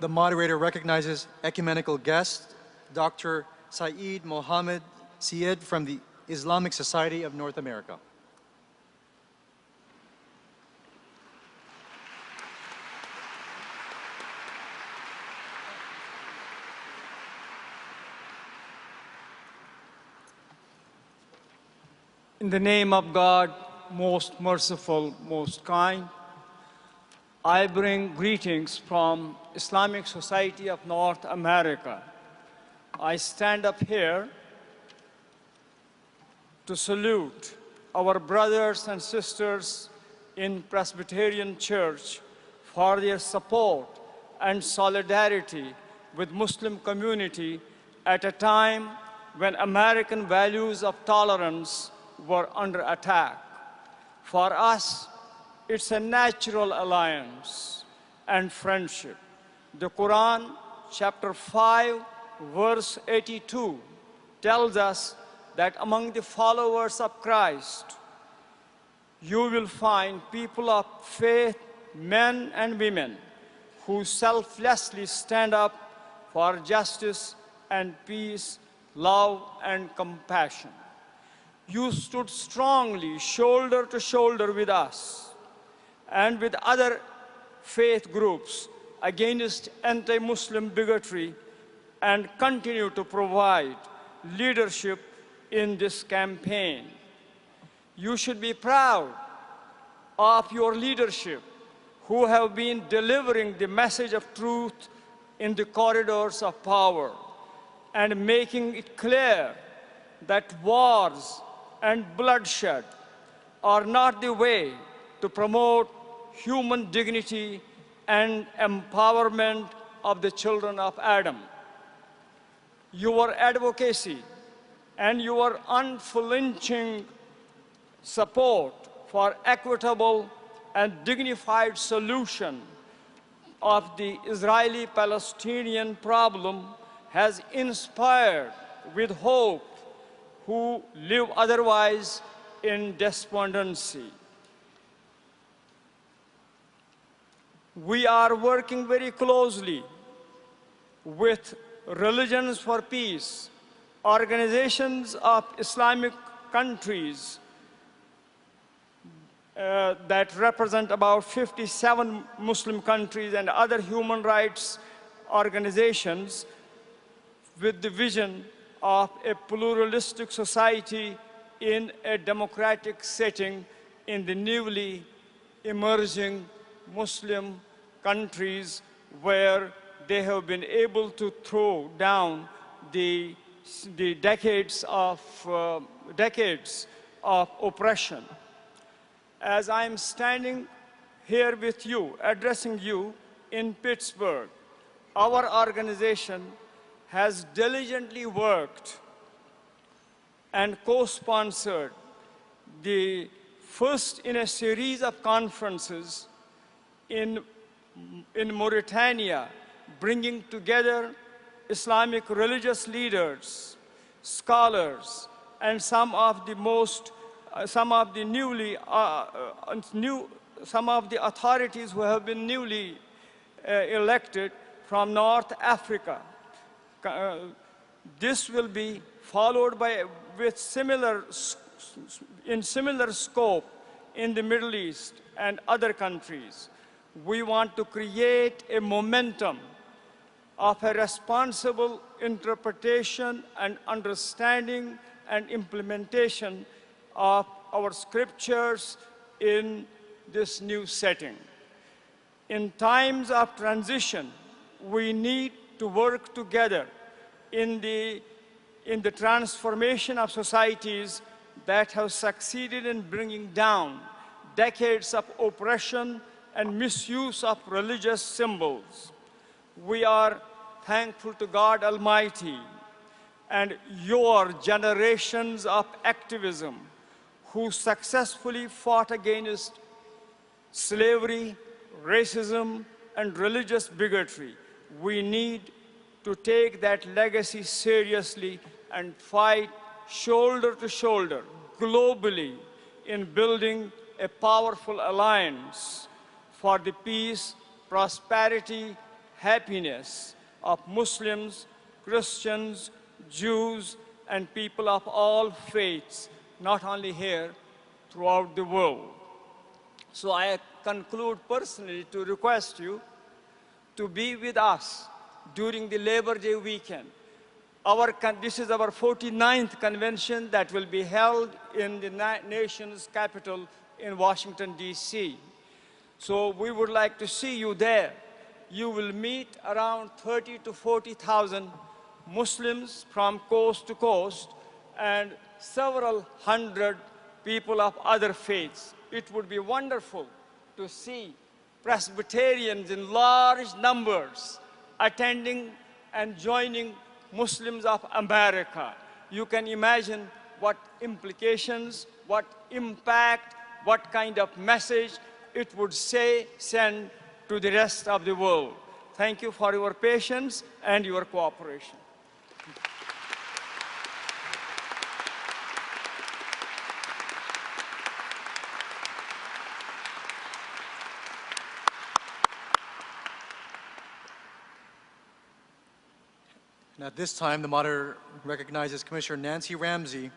the moderator recognizes ecumenical guest, Dr. Sayyid Mohammed Syeed from the Islamic Society of North America. In the name of God, most merciful, most kind, I bring greetings from Islamic Society of North America. I stand up here to salute our brothers and sisters in Presbyterian Church for their support and solidarity with Muslim community at a time when American values of tolerance were under attack. For us, it's a natural alliance and friendship. The Quran, chapter 5, verse 82, tells us that among the followers of Christ, you will find people of faith, men and women, who selflessly stand up for justice and peace, love and compassion. You stood strongly, shoulder to shoulder with us and with other faith groups against anti-Muslim bigotry and continue to provide leadership in this campaign. You should be proud of your leadership who have been delivering the message of truth in the corridors of power and making it clear that wars and bloodshed are not the way to promote human dignity and empowerment of the children of Adam. Your advocacy and your unflinching support for equitable and dignified solution of the Israeli-Palestinian problem has inspired with hope who live otherwise in despondency. We are working very closely with Religions for Peace, organizations of Islamic countries that represent about 57 Muslim countries and other human rights organizations with the vision of a pluralistic society in a democratic setting in the newly emerging Muslim countries where they have been able to throw down the decades of oppression. As I am standing here with you, addressing you in Pittsburgh, our organization has diligently worked and co-sponsored the first in a series of conferences in Mauritania, bringing together Islamic religious leaders, scholars, and some of the authorities who have been newly elected from North Africa. This will be followed with similar scope in the Middle East and other countries. We want to create a momentum of a responsible interpretation and understanding and implementation of our scriptures in this new setting. In times of transition, we need to work together in the transformation of societies that have succeeded in bringing down decades of oppression and misuse of religious symbols. We are thankful to God Almighty and your generations of activism who successfully fought against slavery, racism, and religious bigotry. We need to take that legacy seriously and fight shoulder to shoulder globally in building a powerful alliance for the peace, prosperity, happiness of Muslims, Christians, Jews, and people of all faiths, not only here, throughout the world. So I conclude personally to request you to be with us during the Labor Day weekend. This is our 49th convention that will be held in the nation's capital in Washington, D.C. So we would like to see you there. You will meet around 30 to 40,000 Muslims from coast to coast and several hundred people of other faiths. It would be wonderful to see Presbyterians in large numbers attending and joining Muslims of America. You can imagine what implications, what impact, what kind of message it would send to the rest of the world. Thank you for your patience and your cooperation. And at this time, the moderator recognizes Commissioner Nancy Ramsey